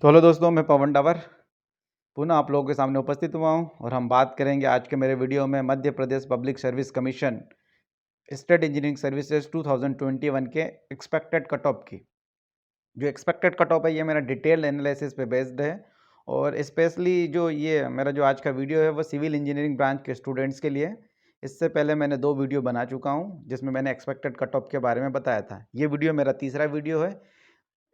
तो हेलो दोस्तों, मैं पवन डावर पुनः आप लोगों के सामने उपस्थित हुआ हूं और हम बात करेंगे आज के मेरे वीडियो में Madhya Pradesh public service commission state engineering services 2021 के एक्सपेक्टेड कट ऑफ की। जो एक्सपेक्टेड कट ऑफ है ये मेरा डिटेल एनालिसिस पे बेस्ड है और स्पेशली जो ये मेरा जो आज का वीडियो है वो सिविल इंजीनियरिंग ब्रांच के स्टूडेंट्स के लिए। इससे पहले मैंने 2 वीडियो बना चुका हूँ जिसमें मैंने एक्सपेक्टेड कट ऑफ के बारे में बताया था। ये वीडियो मेरा तीसरा वीडियो है।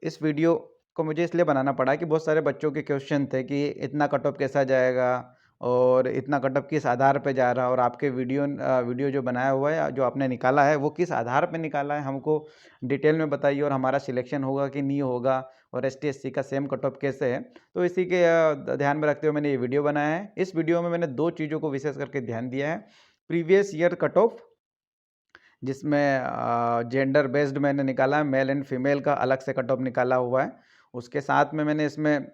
इस वीडियो को मुझे इसलिए बनाना पड़ा कि बहुत सारे बच्चों के क्वेश्चन थे कि इतना कट ऑफ कैसा जाएगा और इतना कट ऑफ किस आधार पे जा रहा है और आपके वीडियो जो बनाया हुआ है जो आपने निकाला है वो किस आधार पे निकाला है, हमको डिटेल में बताइए और हमारा सिलेक्शन होगा कि नहीं होगा और ST SC का सेम कट ऑफ कैसे है। तो इसी के ध्यान में रखते हुए मैंने ये वीडियो बनाया है। इस वीडियो में मैंने 2 चीज़ों को विशेष करके ध्यान दिया है। प्रीवियस ईयर कट ऑफ जिसमें जेंडर बेस्ड मैंने निकाला है, मेल एंड फीमेल का अलग से कट ऑफ निकाला हुआ है। उसके साथ में मैंने इसमें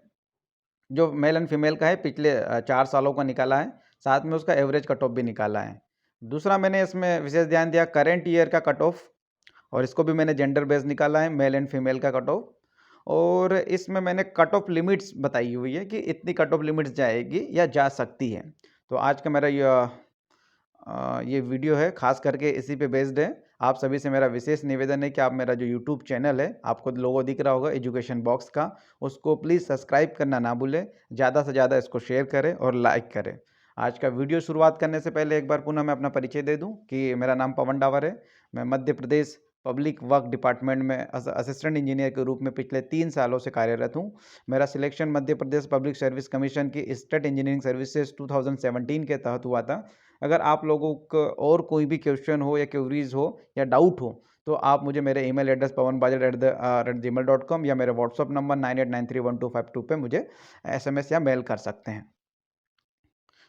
जो मेल एंड फीमेल का है पिछले 4 सालों का निकाला है, साथ में उसका एवरेज कट ऑफ भी निकाला है। दूसरा मैंने इसमें विशेष ध्यान दिया करंट ईयर का कट ऑफ और इसको भी मैंने जेंडर बेस्ड निकाला है, मेल एंड फीमेल का कट ऑफ। और इसमें मैंने कट ऑफ लिमिट्स बताई हुई है कि इतनी कट ऑफ लिमिट्स जाएगी या जा सकती है। तो आज का मेरा ये वीडियो है खास करके इसी पे बेस्ड है। आप सभी से मेरा विशेष निवेदन है कि आप मेरा जो यूट्यूब चैनल है, आपको लोगो दिख रहा होगा एजुकेशन बॉक्स का, उसको प्लीज़ सब्सक्राइब करना ना भूलें। ज़्यादा से ज़्यादा इसको शेयर करें और लाइक करें। आज का वीडियो शुरुआत करने से पहले एक बार पुनः मैं अपना परिचय दे दूं कि मेरा नाम पवन डावर है। मैं मध्य प्रदेश पब्लिक वर्क डिपार्टमेंट में असिस्टेंट इंजीनियर के रूप में पिछले 3 सालों से कार्यरत हूँ। मेरा सिलेक्शन मध्य प्रदेश पब्लिक सर्विस कमीशन की स्टेट इंजीनियरिंग सर्विसेज 2017 के तहत हुआ था। अगर आप लोगों को और कोई भी क्वेश्चन हो या क्वेरीज हो या डाउट हो तो आप मुझे मेरे ईमेल एड्रेस pawanbajad@gmail.com या मेरे व्हाट्सअप नंबर 98931252 पे मुझे SMS या मेल कर सकते हैं।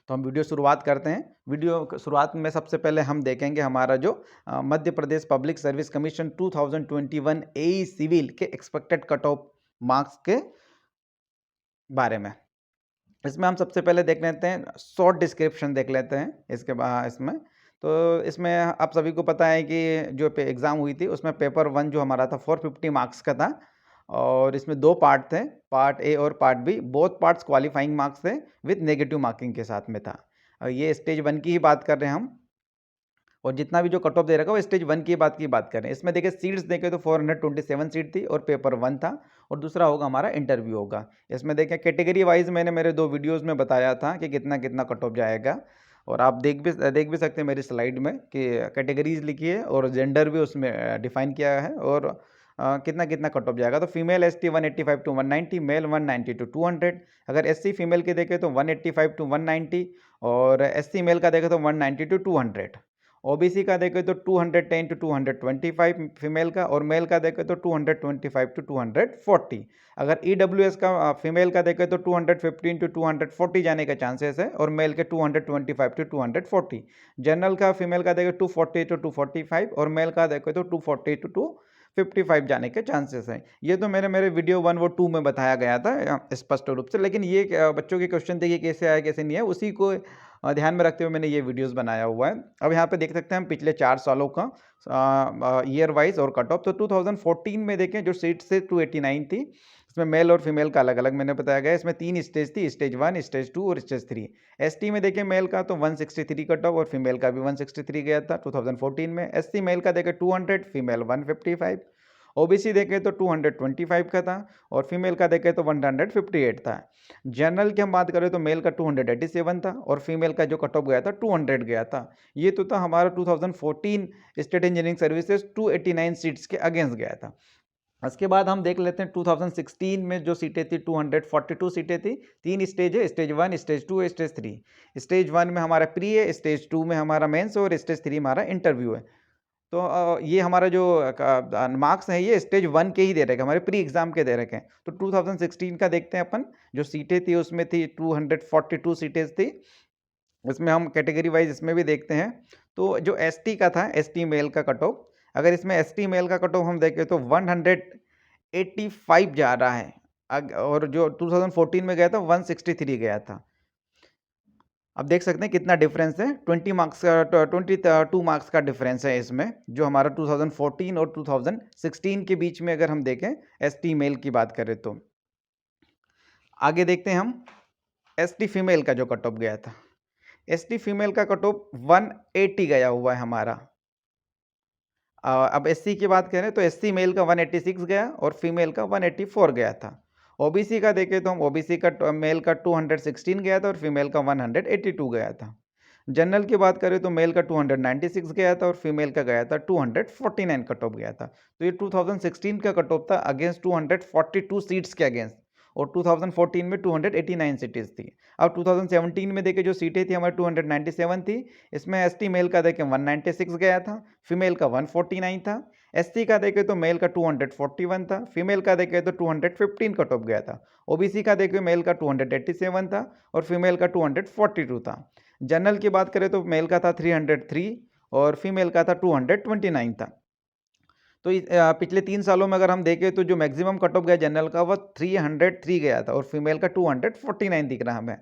तो हम वीडियो शुरुआत करते हैं। वीडियो शुरुआत में सबसे पहले हम देखेंगे हमारा जो Madhya Pradesh public service commission 2021 AE civil के एक्सपेक्टेड कट ऑफ मार्क्स के बारे में। इसमें हम सबसे पहले देख लेते हैं, शॉर्ट डिस्क्रिप्शन देख लेते हैं इसके बाद इसमें। तो इसमें आप सभी को पता है कि जो एग्ज़ाम हुई थी उसमें पेपर 1 जो हमारा था 450 मार्क्स का था और इसमें 2 पार्ट थे, पार्ट ए और part B. Both parts qualifying marks थे विथ नेगेटिव मार्किंग के साथ में था। ये स्टेज 1 की ही बात कर रहे हैं हम और जितना भी जो कट ऑफ दे रखा है वो स्टेज 1 की बात कर रहे हैं। इसमें देखिए सीट्स देखें तो 427 सीट थी और पेपर 1 था और दूसरा होगा हमारा इंटरव्यू होगा। इसमें देखें कैटेगरी वाइज मैंने मेरे 2 वीडियोस में बताया था कि कितना कितना कट ऑफ जाएगा और आप देख भी सकते हैं मेरी स्लाइड में कि कैटेगरीज लिखी है और जेंडर भी उसमें डिफाइन किया है और कितना कितना कट ऑफ जाएगा। तो female ST 185 to 190, male 190 to 200। अगर SC फीमेल के देखें तो 185 टू 190 और SC मेल का देखें तो 190 टू 200। OBC का देखें तो 210 टू 225 फीमेल का और मेल का देखें तो 225 टू 240। अगर EWS का फीमेल का देखें तो 215 टू 240 जाने का चांसेस है और मेल के 225 टू 240। जनरल का फीमेल का देखें 240 टू 245 और मेल का देखें तो 240 टू 255 जाने के चांसेस हैं। ये तो मेरे वीडियो 1 व 2 में बताया गया था स्पष्ट रूप से, लेकिन ये बच्चों के क्वेश्चन थे कि कैसे आया कैसे नहीं है, उसी को ध्यान में रखते हुए मैंने ये वीडियोस बनाया हुआ है। अब यहाँ पे देख सकते हैं हम पिछले 4 सालों का ईयर वाइज और कट ऑफ। तो 2014 में देखें जो सीट से 289 थी, इसमें मेल और फीमेल का अलग अलग मैंने बताया गया। इसमें 3 स्टेज थी, स्टेज 1, स्टेज 2 और स्टेज 3। ST में देखें मेल का तो 163 कट ऑफ और फीमेल का भी 163 गया था 2014 में। SC मेल का देखें 200, फीमेल 155। OBC देखें तो 225 का था और फीमेल का देखें तो 158 था। जनरल की हम बात करें तो मेल का 287 था और फीमेल का जो कट ऑफ गया था 200 गया था। ये तो था हमारा 2014 स्टेट इंजीनियरिंग सर्विसेज 289 सीट्स के अगेंस्ट गया था। उसके बाद हम देख लेते हैं 2016 में जो सीटें थी 242 सीटें थी। 3 स्टेज है, स्टेज 1, स्टेज 2, स्टेज 3। स्टेज 1 में हमारा प्री है, स्टेज 2 में हमारा मेंस और स्टेज 3 हमारा इंटरव्यू है। तो ये हमारा जो मार्क्स है ये स्टेज 1 के ही दे रखे, हमारे प्री एग्जाम के दे रखे हैं। तो 2016 का देखते हैं अपन, जो सीटें थी उसमें थी 242 सीटें थी। इसमें हम कैटेगरी वाइज इसमें भी देखते हैं। तो जो ST का था, ST मेल का कट ऑफ, अगर इसमें ST मेल का कट ऑफ हम देखें तो 185 जा रहा है और जो 2014 में गया था 163 गया था। अब देख सकते हैं कितना डिफरेंस है, 22 मार्क्स का डिफरेंस है इसमें, जो हमारा 2014 और 2016 के बीच में अगर हम देखें ST मेल की बात करें तो। आगे देखते हैं हम एसटी फीमेल का जो कट ऑफ गया था। एसटी फीमेल का कट ऑफ 180 गया हुआ है हमारा। अब एससी की बात करें तो एससी मेल का 186 गया और फीमेल का 184 गया था। ओबीसी का देखें तो हम ओबीसी का मेल का 216 गया था और फीमेल का 182 गया था। जनरल की बात करें तो मेल का 296 गया था और फीमेल का गया था 249 कट ऑफ गया था। तो ये 2016 का कट ऑफ था अगेंस्ट 242 सीट्स के अगेंस्ट, और 2014 में 289 सीटें थी। अब 2017 में देखें जो सीटें थी हमारी 297 थी, इसमें एसटी मेल का देखें 196 गया था, फीमेल का 149 था। एससी का देखें तो मेल का 241 था, फीमेल का देखें तो 215 कट ऑफ गया था। ओबीसी का देखें मेल का 287 था और फीमेल का 242 था। जनरल की बात करें तो मेल का था 303 और फीमेल का था 229 था। तो पिछले 3 सालों में अगर हम देखें तो जो मैक्सिमम कट ऑफ गया जनरल का वो 303 गया था और फीमेल का 249 दिख रहा हमें।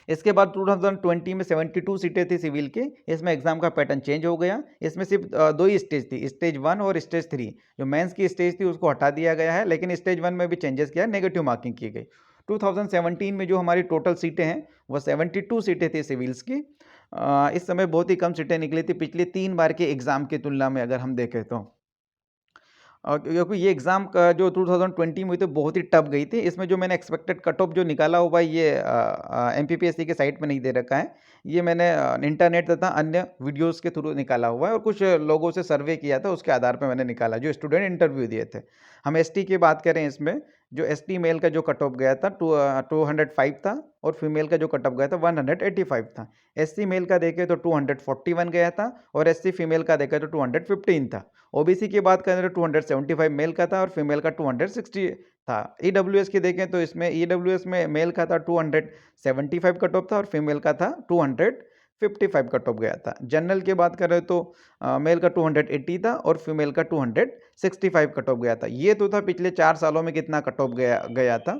इसके बाद 2020 में 72 सीटें थी सिविल की, इसमें एग्जाम का पैटर्न चेंज हो गया। इसमें सिर्फ 2 ही स्टेज थी, स्टेज 1 और स्टेज 3। जो मेंस की स्टेज थी उसको हटा दिया गया है, लेकिन स्टेज 1 में भी चेंजेस किया, नेगेटिव मार्किंग की गई। 2017 में जो हमारी टोटल सीटें हैं वो 72 सीटें थी सिविल्स की। इस समय बहुत ही कम सीटें निकली थी पिछले 3 बार के एग्जाम की तुलना में अगर हम देखें तो। क्योंकि ये एग्ज़ाम का जो 2020 में हुई थी बहुत ही टफ गई थी। इसमें जो मैंने एक्सपेक्टेड कट ऑफ जो निकाला हुआ है ये एमपीपीएससी के साइट पे नहीं दे रखा है। ये मैंने इंटरनेट तथा अन्य वीडियोज़ के थ्रू निकाला हुआ है और कुछ लोगों से सर्वे किया था, उसके आधार पे मैंने निकाला, जो स्टूडेंट इंटरव्यू दिए थे। हम एसटी की बात करें इसमें, जो एसटी मेल का जो कट ऑफ गया था 205 था और फीमेल का जो कट ऑफ गया था 185 था। एससी मेल का देखें तो 241 गया था और एससी फीमेल का देखें तो 215 था। ओबीसी की बात करें तो 275 मेल का था और फीमेल का 260 था। ईडब्ल्यूएस की देखें तो इसमें ईडब्ल्यूएस में मेल का था 275 कट ऑफ था और फीमेल का था 255 कट ऑफ गया था। जनरल की बात करें तो मेल का 280 था और फीमेल का 265 कट ऑफ गया था। ये तो था पिछले 4 सालों में कितना कट ऑफ गया था।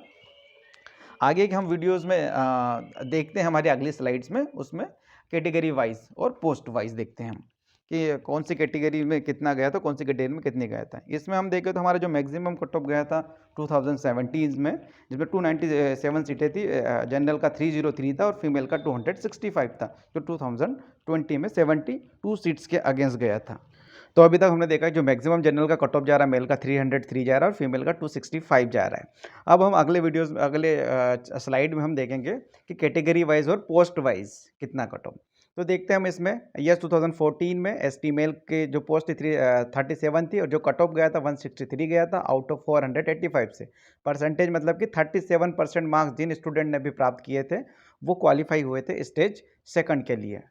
आगे के हम वीडियोस में देखते हैं हमारी अगली स्लाइड्स में, उसमें कैटेगरी वाइज और पोस्ट वाइज देखते हैं हम कि कौन सी कैटेगरी में कितना गया था, कौन सी कैटेगरी में कितने गया था। इसमें हम देखें तो हमारा जो मैक्सिमम कट ऑफ गया था 2017 में, जिसमें 297 सीटें थी, जनरल का 303 था और फीमेल का 265 था, जो 2020 में 72 सीट्स के अगेंस्ट गया था। तो अभी तक हमने देखा है जो मैक्सिमम जनरल का कट ऑफ जा रहा है, मेल का 303 जा रहा है और फीमेल का 265 जा रहा है। अब हम अगले वीडियोस में, अगले स्लाइड में हम देखेंगे कि कैटेगरी वाइज और पोस्ट वाइज कितना कट ऑफ। तो देखते हैं हम इसमें, यस 2014 में एसटी मेल के जो पोस्ट 37 थी और जो कट ऑफ गया था 163 गया था आउट ऑफ 485 से। परसेंटेज मतलब कि 37% मार्क्स जिन स्टूडेंट ने भी प्राप्त किए थे वो क्वालिफाई हुए थे स्टेज सेकंड के लिए।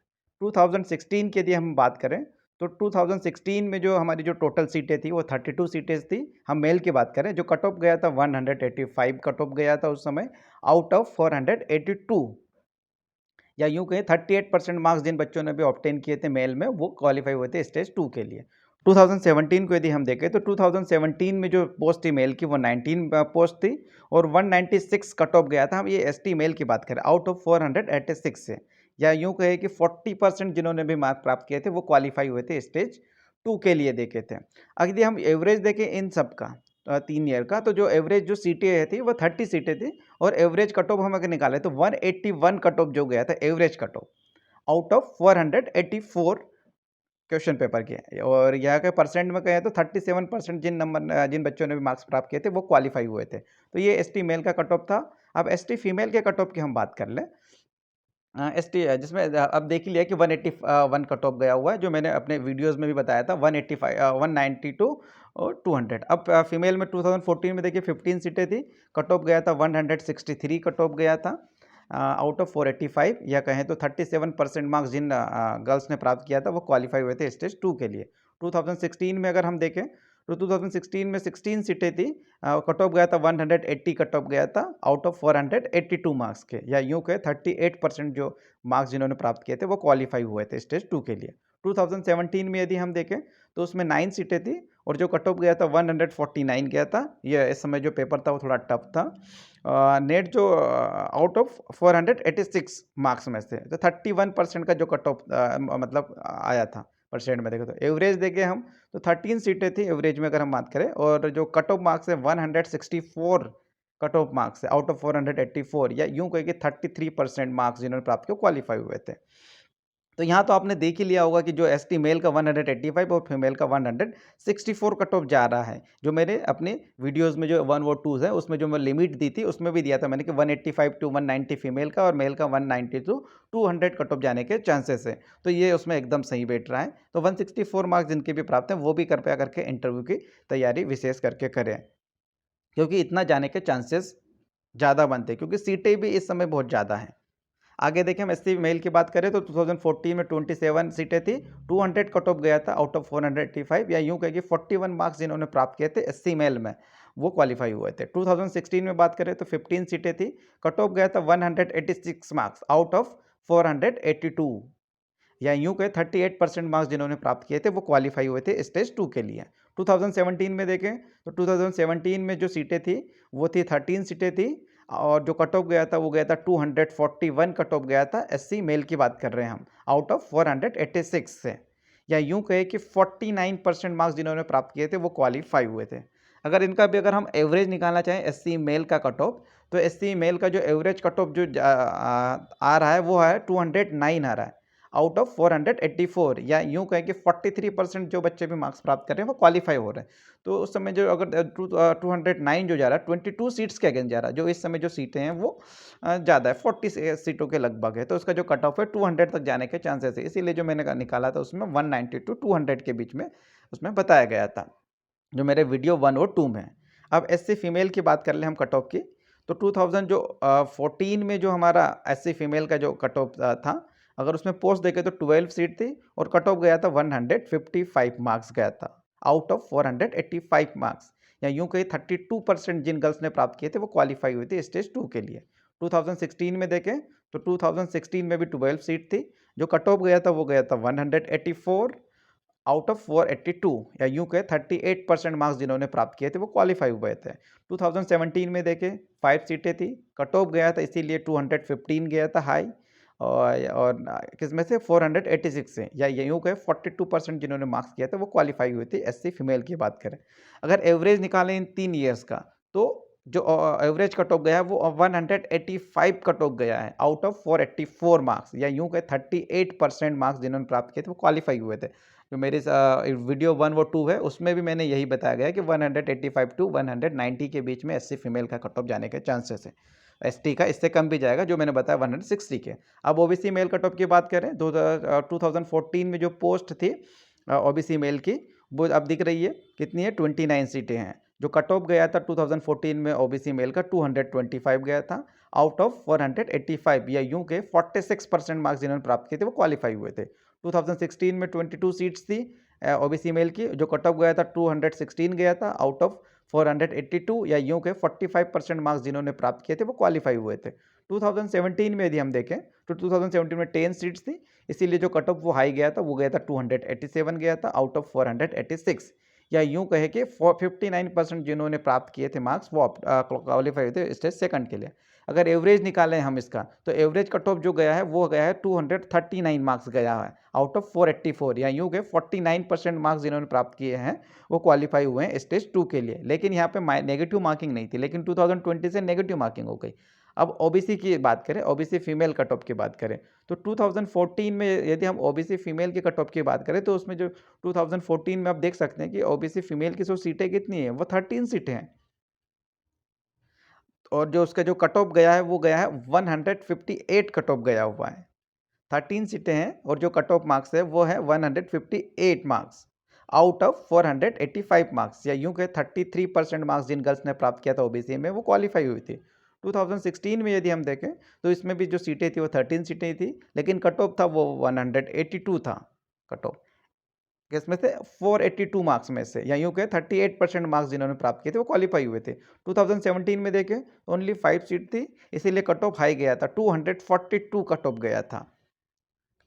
2016 के लिए हम बात करें तो 2016 में जो हमारी जो टोटल सीटें थी वो 32 सीटें थी। हम मेल की बात करें, जो कट ऑफ गया था 185 कट ऑफ गया था उस समय आउट ऑफ 482, या यूं कहें 38% मार्क्स जिन बच्चों ने भी ऑब्टेन किए थे मेल में वो क्वालिफाई हुए थे स्टेज 2 के लिए। 2017 को यदि हम देखें तो 2017 में जो पोस्ट थी मेल की वो 19 पोस्ट थी और 196 कट ऑफ गया था। हम ये एसटी मेल की बात करें आउट ऑफ 486 से, या यूं कहे कि 40% जिन्होंने भी मार्क प्राप्त किए थे वो क्वालिफाई हुए थे स्टेज 2 के लिए देखे थे। अगर यदि हम एवरेज देखें इन सब का 3 ईयर का, तो जो एवरेज जो सीटें थी वो 30 सीटें थी और एवरेज कट ऑफ हम अगर निकाले तो 181 कट ऑफ जो गया था average cut off out of 484 question paper के। और यहाँ के परसेंट में कहें तो 37% जिन बच्चों ने भी मार्क्स प्राप्त किए थे वो क्वालिफाई हुए थे। तो ये एसटी मेल का कट ऑफ था। अब एसटी फीमेल के कट ऑफ की हम बात कर लें। एसटी जिसमें अब देख ही लिया कि 181 कट ऑफ गया हुआ है, जो मैंने अपने वीडियोस में भी बताया था 185 192 और 200। अब फीमेल में 2014 में देखिए 15 सीटें थी, कट ऑफ गया था 163 कट ऑफ गया था आउट ऑफ 485, या कहें तो 37% मार्क्स जिन गर्ल्स ने प्राप्त किया था वो क्वालिफाई हुए थे स्टेज 2 के लिए। 2016 में अगर हम देखें तो 2016 में 16 सीटें थी, कट ऑफ गया था 180 कट ऑफ गया था आउट ऑफ 482 मार्क्स के, या यूं कहे 38% जो मार्क्स जिन्होंने प्राप्त किए थे वो क्वालिफाई हुए थे स्टेज 2 के लिए। 2017 में यदि हम देखें तो उसमें 9 सीटें थी और जो कट ऑफ गया था 149 गया था। ये इस समय जो पेपर था वो थोड़ा टफ था। नेट जो आउट ऑफ 486 मार्क्स में से तो 31% का जो कट ऑफ मतलब आया था परसेंट में देखें तो। एवरेज देखें हम तो 13 सीटें थी एवरेज में अगर हम बात करें, और जो कट ऑफ मार्क्स है 164 कट ऑफ मार्क्स है आउट ऑफ 484, या यूं कहे कि 33% मार्क्स जिन्होंने प्राप्त किए क्वालिफाई हुए थे। तो यहाँ तो आपने देख ही लिया होगा कि जो एसटी मेल का 185 और फीमेल का 164 कट ऑफ जा रहा है। जो मेरे अपने वीडियोस में जो 1 और 2 है उसमें जो मैं लिमिट दी थी उसमें भी दिया था मैंने कि 185 टू 190 फीमेल का और मेल का 190 टू 200 कट ऑफ जाने के चांसेस है। तो ये उसमें एकदम सही बैठ रहा है। तो 164 मार्क्स जिनके भी प्राप्त हैं वो भी कृपया करके इंटरव्यू की तैयारी विशेष करके करें, क्योंकि इतना जाने के चांसेस ज़्यादा बनते हैं, क्योंकि सीटें भी इस समय बहुत ज़्यादा हैं। आगे देखें, हम एससी मेल की बात करें तो 2014 में 27 सीटें थी, 200 कट ऑफ गया था आउट ऑफ 485, या यूं कहे कि 41 मार्क्स जिन्होंने प्राप्त किए थे एससी मेल में वो क्वालिफाई हुए थे। 2016 में बात करें तो 15 सीटें थी, कट ऑफ गया था 186 मार्क्स आउट ऑफ 482, या यूं कहे 38% मार्क्स जिन्होंने प्राप्त किए थे वो क्वालिफाई हुए थे स्टेज 2 के लिए। 2017 में देखें तो 2017 में जो सीटें थी वो थी 13 सीटें थी, और जो कट ऑफ गया था वो गया था 241 कट ऑफ गया था, एससी मेल की बात कर रहे हैं हम, आउट ऑफ 486 से, या यूं कहे कि 49% मार्क्स जिन्होंने प्राप्त किए थे वो क्वालिफाई हुए थे। अगर इनका भी अगर हम एवरेज निकालना चाहें एससी मेल का कट ऑफ, तो एससी मेल का जो एवरेज कट ऑफ जो आ रहा है वो है 209 आ रहा है आउट ऑफ 484, या यूं कहें कि 43% जो बच्चे भी मार्क्स प्राप्त कर रहे हैं वो क्वालिफाई हो रहे हैं। तो उस समय जो अगर 209 जो जा रहा है 22 सीट्स के अगेंस्ट जा रहा है, जो इस समय जो सीटें हैं वो ज़्यादा है, 40 सीटों के लगभग है, तो उसका जो कट ऑफ है 200 तक जाने के चांसेस है। इसीलिए जो मैंने निकाला था उसमें 190 टू 200 के बीच में उसमें बताया गया था, जो मेरे वीडियो 1 और 2 में है। अब एससी फीमेल की बात कर लें हम कट ऑफ की, तो 2014 में जो हमारा एससी फीमेल का जो कट ऑफ था, अगर उसमें पोस्ट देखें तो 12 सीट थी और कट ऑफ गया था 155 मार्क्स गया था आउट ऑफ 485 मार्क्स, या यूं कहीं 32% जिन गर्ल्स ने प्राप्त किए थे वो क्वालिफाई हुई थी स्टेज 2 के लिए। 2016 में देखें तो 2016 में भी 12 सीट थी, जो कट ऑफ गया था वो गया था 184 आउट ऑफ 482, या यूं कहे 38% मार्क्स जिन्होंने प्राप्त किए थे वो क्वालिफाई हुए थे। 2017 में देखें 5 सीटें थी, कट ऑफ गया था इसीलिए 215 गया था हाई, और किसमें से 486 से, या यूं कहे 42% जिन्होंने मार्क्स किया था वो क्वालिफाई हुई थी एससी फीमेल की बात करें। अगर एवरेज निकालें इन 3 ईयर्स का, तो जो एवरेज कट ऑफ गया है वो 185 कट ऑफ गया है आउट ऑफ 484 मार्क्स, या यूं कहे 38% मार्क्स जिन्होंने प्राप्त किए थे वो क्वालिफाई हुए थे। जो मेरे वीडियो 1 और 2 है उसमें भी मैंने यही बताया गया कि 185 टू 190 के बीच में एससी फीमेल का कट ऑफ जाने के चांसेस है। एसटी का इससे कम भी जाएगा, जो मैंने बताया 160 के। अब ओबीसी मेल कट ऑफ की बात करें, 2014 में जो पोस्ट थी ओबीसी मेल की वो अब दिख रही है कितनी है, 29 सीटें हैं। जो कट ऑफ गया था 2014 में ओबीसी मेल का 225 गया था आउट ऑफ 485, या यूं के 46% मार्क्स जिन्होंने प्राप्त किए थे वो क्वालिफाई हुए थे। 2016 में 22 सीट्स थी ओबीसी मेल की, जो कट ऑफ गया था 216 गया था आउट ऑफ 482, या यूं के 45% मार्क्स जिन्होंने प्राप्त किए थे वो क्वालिफाई हुए थे। 2017 में यदि हम देखें तो 2017 में 10 सीट्स थी, इसीलिए जो कट ऑफ वो हाई गया था वो गया था 287 गया था आउट ऑफ 486, या यूं कहे कि 59% जिन्होंने प्राप्त किए थे मार्क्स वो क्वालिफाई हुए थे स्टेज सेकंड के लिए। अगर एवरेज निकालें हम इसका, तो एवरेज कट ऑफ जो गया है वो गया है 239 मार्क्स गया है आउट ऑफ 484, या यूं के 49% मार्क्स जिन्होंने प्राप्त किए हैं वो क्वालिफाई हुए हैं स्टेज 2 के लिए। लेकिन यहाँ पे नेगेटिव मार्किंग नहीं थी, लेकिन 2020 से नेगेटिव मार्किंग हो गई। अब ओबीसी की बात करें, ओबीसी फीमेल कट ऑफ की बात करें, तो 2014 में यदि हम ओबीसी फीमेल की कट ऑफ की बात करें तो उसमें जो 2014 में आप देख सकते हैं कि ओबीसी फीमेल की जो सीटें कितनी है वो 13 सीटें हैं, और जो उसका जो कट ऑफ गया है वो गया है 158 कट ऑफ गया हुआ है। 13 सीटें हैं और जो कट ऑफ मार्क्स है वो है 158 मार्क्स आउट ऑफ 485 मार्क्स, या यूं कहे 33% मार्क्स जिन गर्ल्स ने प्राप्त किया था ओबीसी में वो क्वालिफाई हुई थी। 2016 में यदि हम देखें तो इसमें भी जो सीटें थी वो 13 सीटें थी, लेकिन कट ऑफ था वो 182 था कट ऑफ, किसमें से 482 मार्क्स में से, या यूं कहे 38% मार्क्स जिन्होंने प्राप्त किए थे वो क्वालिफाई हुए थे। 2017 में देखें तो ओनली 5 सीट थी, इसीलिए कट ऑफ हाई गया था, 242 कट ऑफ गया था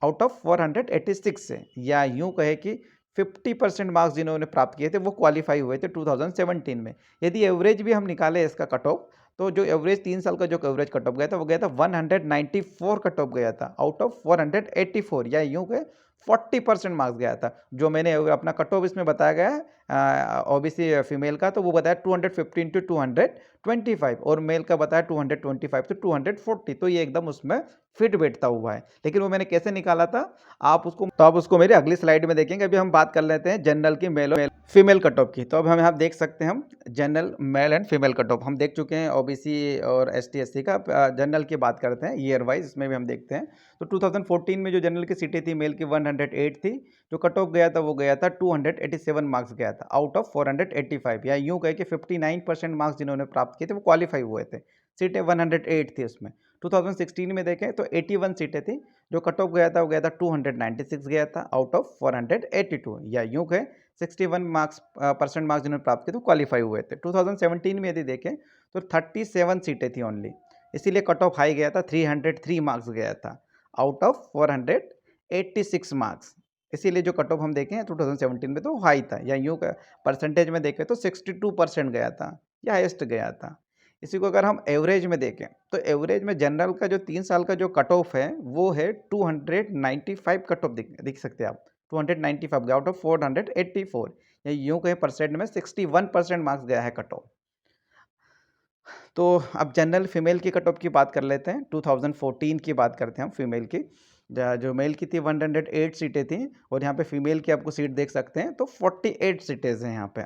आउट ऑफ 486 से, या यूं कहे कि 50% मार्क्स जिन्होंने प्राप्त किए थे वो क्वालिफाई हुए थे 2017 में। यदि एवरेज भी हम निकालें इसका कट ऑफ, तो जो एवरेज 3 साल का जो एवरेज कट ऑफ गया था वो गया था 194 कट ऑफ गया था आउट ऑफ 484, या यूं कहे 40% मार्क्स गया था। जो मैंने अपना कट ऑफ इसमें बताया गया है ओबीसी फीमेल का, तो वो बताया 215 टू 200, 225 और मेल का बताया 225 से 240, तो ये एकदम उसमें फिट बैठता हुआ है। लेकिन वो मैंने कैसे निकाला था, आप उसको मेरी अगली स्लाइड में देखेंगे। अभी हम बात कर लेते हैं जनरल की मेल और फीमेल कट ऑफ की। तो अब हम यहाँ देख सकते हैं, हम general male and female cut off हम देख चुके हैं। ओबीसी और एसटी एससी का जनरल की बात करते हैं ईयर वाइज, इसमें भी हम देखते हैं। तो 2014 में जो जनरल की सीटें थी मेल की 108 थी, जो कट ऑफ गया था वो गया था 287 मार्क्स गया था आउट ऑफ 485, या यूँ कहे कि 59% मार्क्स जिन्होंने प्राप्त किए थे वो क्वालिफाई हुए थे। सीटें 108 थी उसमें। 2016 में देखें तो 81 सीटें थी, जो कट ऑफ गया था वो गया था 296 गया था आउट ऑफ 482, या यूँ कहे 61 परसेंट मार्क्स जिन्होंने प्राप्त किए तो क्वालिफाई हुए थे। 2017 में यदि देखें तो 37 सीटें थी ओनली, इसीलिए कट ऑफ हाई गया था, 303 मार्क्स गया था आउट ऑफ 486 मार्क्स। इसीलिए जो कट ऑफ हम देखें 2017 में तो हाई था, या यूँ परसेंटेज में देखें तो 62% गया था, या हाइस्ट गया था। इसी को अगर हम एवरेज में देखें तो एवरेज में जनरल का जो 3 साल का जो कट ऑफ है वो है 295 कट ऑफ दिख सकते हैं आप, 295 आउट ऑफ 484, या यूँ कहें परसेंट में 61% मार्क्स गया है कट ऑफ। तो अब जनरल फीमेल की कट ऑफ की बात कर लेते हैं। 2014 की बात करते हैं हम फीमेल की। जो मेल की थी 108 सीटें थी, और यहाँ पे फीमेल की आपको सीट देख सकते हैं तो 48 सीटें हैं यहाँ पे।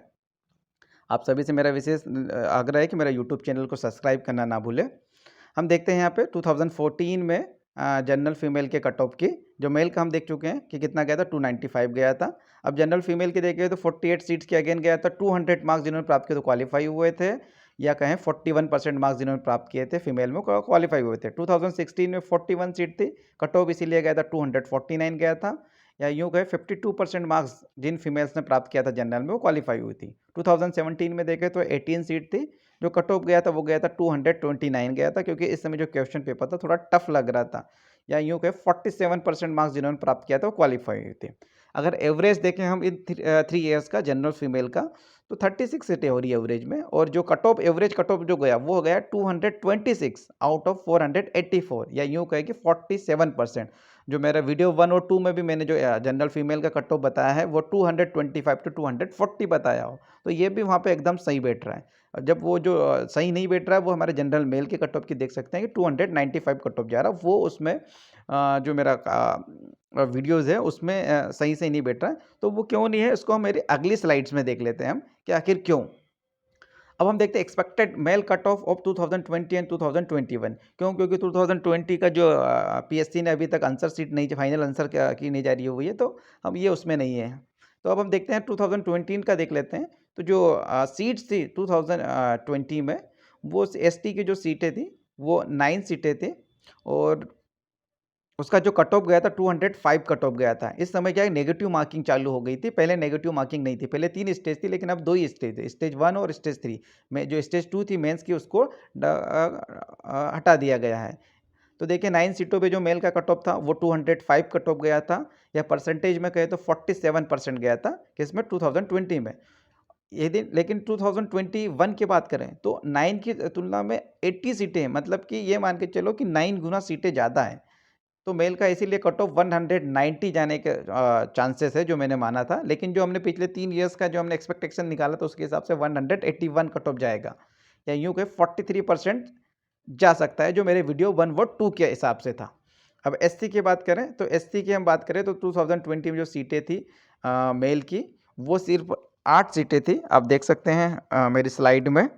आप सभी से मेरा विशेष आग्रह है कि मेरा यूट्यूब चैनल को सब्सक्राइब करना ना भूलें। हम देखते हैं यहाँ पे 2014 में जनरल फीमेल के कट ऑफ की। जो मेल का हम देख चुके हैं कि कितना गया था, 295 गया था। अब जनरल फीमेल की देखें तो 48 सीट्स के अगेन गया था, 200 मार्क्स जिन्होंने प्राप्त किए तो क्वालिफाई हुए थे, या कहें 41% मार्क्स जिन्होंने प्राप्त किए थे फीमेल में क्वालिफाई हुए थे। 2016 में 41 सीट थी, कट ऑफ इसीलिए गया था 249 गया था, या यूँ कहे 52% मार्क्स जिन फीमेल्स ने प्राप्त किया था जनरल में वो क्वालिफाई हुई थी। 2017 में देखें तो 18 सीट थी, जो कट ऑफ गया था वो गया था 229 गया था, क्योंकि इस समय जो क्वेश्चन पेपर था थोड़ा टफ लग रहा था, या यूँ कहे 47% मार्क्स जिन्होंने प्राप्त किया था वो क्वालिफाई हुए थे। अगर एवरेज देखें हम इन 3 ईयर्स का जनरल फीमेल का, तो 36 सीटें हो रही है एवरेज में, और जो cut off average cut off जो गया वो गया 226 आउट ऑफ 484, या यूँ कहे कि 47%। जो मेरा वीडियो 1 और 2 में भी मैंने जो जनरल फीमेल का कट ऑफ बताया है वो 225 टू 240 बताया हो, तो ये भी वहाँ पे एकदम सही बैठ रहा है। जब वो जो सही नहीं बैठ रहा है वो हमारे जनरल मेल के कट ऑफ की देख सकते हैं कि 295 कट ऑफ जा रहा है, वो उसमें जो मेरा वीडियोज़ है उसमें सही से नहीं बैठ रहा है। तो वो क्यों नहीं है, इसको हम मेरी अगली स्लाइड्स में देख लेते हैं हम कि आखिर क्यों। अब हम देखते हैं expected male cut off 2020 and 2021। क्यों? क्योंकि 2020 का जो पीएससी ने अभी तक आंसर शीट नहीं, फाइनल आंसर की नहीं जारी हुई है, तो हम ये उसमें नहीं है। तो अब हम देखते हैं 2020 का देख लेते हैं। तो जो सीट्स थी 2020 में, वो एसटी की जो सीटें थी वो 9 सीटें थी, और उसका जो कट ऑफ गया था 205 कट ऑफ गया था। इस समय क्या है, नेगेटिव मार्किंग चालू हो गई थी, पहले नेगेटिव मार्किंग नहीं थी। पहले 3 स्टेज थी, लेकिन अब 2 ही स्टेज थे, स्टेज 1 और स्टेज 3 में। जो स्टेज 2 थी मेंस की, उसको हटा दिया गया है। तो देखिए 9 सीटों पे जो मेल का कट ऑफ था वो 205 कट ऑफ गया था, या परसेंटेज में कहे तो 47% गया था किसमें, 2020 में। यदि लेकिन 2021 की बात करें तो 9 की तुलना में 80 सीटें, मतलब कि ये मान के चलो कि 9 गुना सीटें ज़्यादा हैं। तो मेल का इसीलिए कट ऑफ 190 जाने के चांसेस है, जो मैंने माना था। लेकिन जो हमने पिछले 3 ईयर्स का जो हमने एक्सपेक्टेशन निकाला था उसके हिसाब से 181 कट ऑफ जाएगा, या यूँ कहें 43% जा सकता है, जो मेरे वीडियो 1 व 2 के हिसाब से था। अब एससी की बात करें तो एससी की हम बात करें तो 2020 में जो सीटें थी मेल की, वो सिर्फ 8 सीटें थी। आप देख सकते हैं मेरी स्लाइड में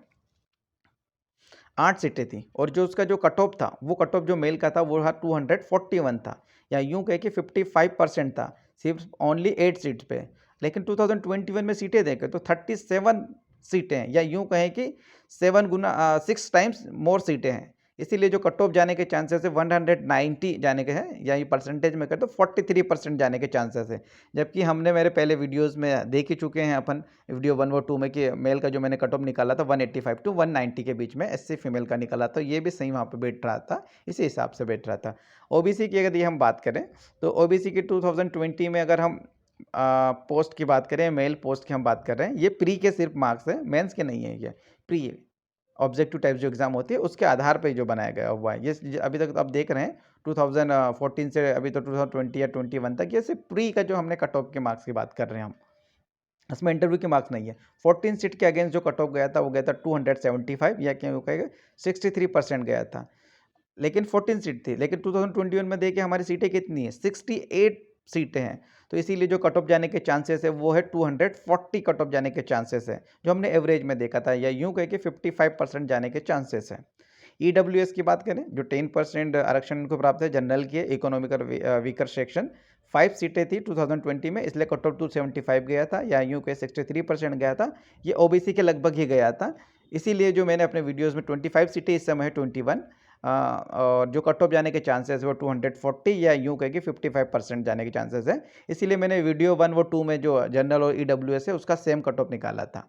8 सीटें थी, और जो उसका जो कट ऑफ था वो कट ऑफ जो मेल का था वो 241 था, या यूँ कहे कि 55% था, सिर्फ ओनली 8 सीट्स पे। लेकिन 2021 में सीटें देखें तो 37 सीटें हैं, या यूँ कहें कि 6 टाइम्स मोर सीटें हैं। इसीलिए जो कट ऑफ जाने के चांसेस है 190 जाने के हैं, या ये परसेंटेज में करें तो 43% जाने के चांसेस है। जबकि हमने मेरे पहले वीडियोज़ में देख ही चुके हैं अपन, वीडियो 1 व 2 में, कि मेल का जो मैंने कट ऑफ निकाला था 185 टू 190 के बीच में, एससी फीमेल का निकाला था, ये भी सही वहाँ पे बैठ रहा था, इसी हिसाब से बैठ रहा था। ओबीसी की यदि हम बात करें तो ओबीसी की 2020 में अगर हम पोस्ट की बात करें, मेल पोस्ट की हम बात कर रहे हैं, ये प्री के सिर्फ मार्क्स है, मेंस के नहीं है, ये प्री ऑब्जेक्टिव टाइप जो एग्जाम होती है उसके आधार पर जो बनाया गया हुआ है। ये अभी तक आप देख रहे हैं 2014 से अभी तो 2020 या 21 तक, ये सिर्फ प्री का जो हमने कट ऑफ के मार्क्स की बात कर रहे हैं हम। इसमें इंटरव्यू के मार्क्स नहीं है। 14 सीट के अगेंस्ट जो कट ऑफ गया था वो गया था 275 या क्या वो कहेगा 63% गया था, लेकिन 14 सीट थी। लेकिन 2021 में देखिए हमारी सीटें कितनी है, 68 सीटें हैं। तो इसीलिए जो कट ऑफ जाने के चांसेस है वो है 240 कट ऑफ जाने के चांसेस है, जो हमने एवरेज में देखा था, या यूं कह के 55% जाने के चांसेस है। ईडब्ल्यूएस की बात करें, जो 10% आरक्षण को प्राप्त है जनरल की, इकोनॉमिक और वीकर सेक्शन, 5 सीटें थी 2020 में, इसलिए कट ऑफ 275 गया था, या यूं कहे 63% गया था। ये ओबीसी के लगभग ही गया था। इसीलिए जो मैंने अपने वीडियोस में 25 सीटें, इस समय है 21, और जो कट ऑफ जाने के चांसेस है वो 240 या यूं कहे कि 55% जाने के चांसेस है। इसीलिए मैंने वीडियो 1 व 2 में जो जनरल और ईडब्ल्यूएस है उसका सेम कट ऑफ निकाला था।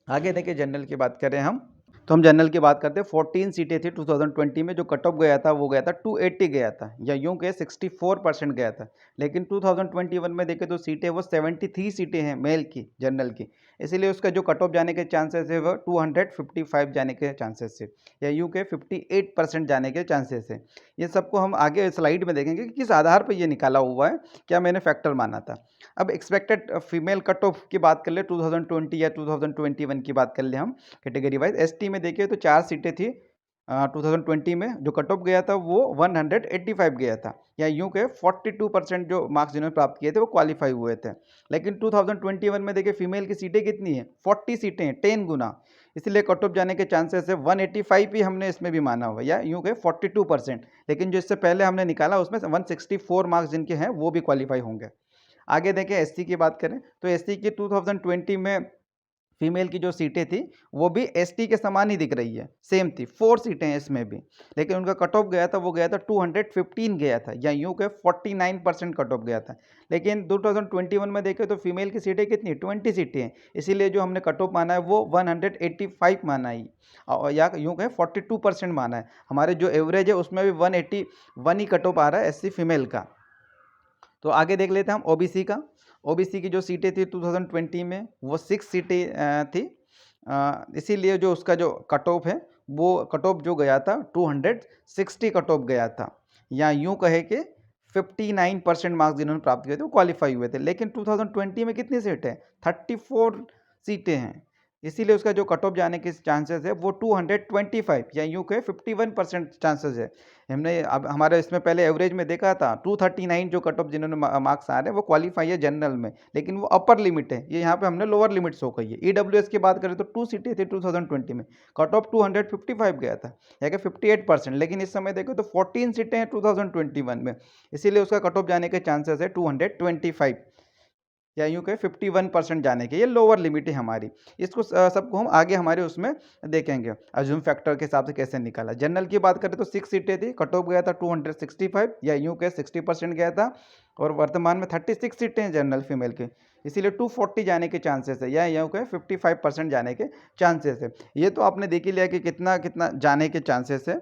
आगे देखिए जनरल की बात करें हम, तो हम जनरल की बात करते हैं। 14 सीटें थी 2020 में, जो कट ऑफ गया था वो गया था 280 गया था, या यूं कहे 64% गया था। लेकिन 2021 में देखें तो सीटें वो 73 सीटें हैं मेल की, जनरल की, इसीलिए उसका जो कट ऑफ जाने के चांसेस है वो 255 जाने के चांसेस है, या यूं कहे 58% जाने के चांसेस है। ये सबको हम आगे स्लाइड में देखेंगे कि किस आधार पर ये निकाला हुआ है, क्या मैंने फैक्टर माना था। अब एक्सपेक्टेड फीमेल कट ऑफ की बात कर ले 2020 या 2021 की बात कर ले हम कैटेगरी वाइज। एसटी में देखिए तो 4 सीटें थी 2020 में, जो कट ऑफ गया था वो 185 गया था, या यूं के 42% जो मार्क्स जिन्होंने प्राप्त किए थे वो क्वालिफाई हुए थे। लेकिन 2021 में देखिए फीमेल की सीटें कितनी है, 40 सीटें हैं, 10 गुना, इसलिए कट ऑफ जाने के चांसेस है 185 ही हमने इसमें भी माना हुआ, या यूं के 42%। लेकिन जो इससे पहले हमने निकाला उसमें 164 मार्क्स जिनके हैं वो भी क्वालिफाई होंगे। आगे देखें एससी की बात करें, तो एससी की 2020 में फीमेल की जो सीटें थी वो भी एसटी के समान ही दिख रही है, सेम थी, 4 सीटें हैं इसमें भी। लेकिन उनका कट ऑफ गया था वो गया था 215 गया था, या यूं के 49% कट ऑफ गया था। लेकिन 2021 में देखें तो फीमेल की सीटें कितनी, 20 सीटें हैं, इसीलिए जो हमने कट ऑफ माना है वो 185 माना है, और या यूं कहें 42% माना है। हमारे जो एवरेज है उसमें भी 181 ही कट ऑफ आ रहा है एससी फीमेल का। तो आगे देख लेते हैं हम ओबीसी का। ओबीसी की जो सीटें थी 2020 में वो 6 सीटें थी, इसीलिए जो उसका जो कट ऑफ है वो कट ऑफ जो गया था 260 कट ऑफ गया था, या यूं कहे कि 59% मार्क्स जिन्होंने प्राप्त किए थे वो क्वालिफाई हुए थे। लेकिन 2020 में कितनी सीटें हैं, 34 सीटें हैं, इसीलिए उसका जो कट ऑफ जाने के चांसेस है वो 225 या यूं कहे 51% चांसेस है। हमने अब हमारे इसमें पहले एवरेज में देखा था 239 जो कट ऑफ जिन्होंने मार्क्स आ रहे हैं वो क्वालिफाई है जनरल में, लेकिन वो अपर लिमिट है, ये यहाँ पे हमने लोअर लिमिट शो की है। ईडब्ल्यूएस की बात करें तो 2 सीटें थी 2020 में, कट ऑफ 255 गया था, या कि 58%। लेकिन इस समय देखो तो 14 सीटें हैं 2021 में, इसीलिए उसका कट ऑफ जाने के चांसेस है 225, या यूँ कहें 51% जाने के, ये लोअर लिमिट है हमारी। इसको सबको हम आगे हमारे उसमें देखेंगे अज्यूम फैक्टर के हिसाब से कैसे निकाला। जनरल की बात करें तो 6 सीटें थी, कट ऑफ गया था 265, या यूँ कहें 60% गया था, और वर्तमान में 36 सीटें हैं जनरल फीमेल की, इसीलिए 240 जाने के चांसेस है, या यूँ कहें 55% जाने के चांसेस है। ये तो आपने देख ही लिया कि कितना कितना जाने के चांसेस है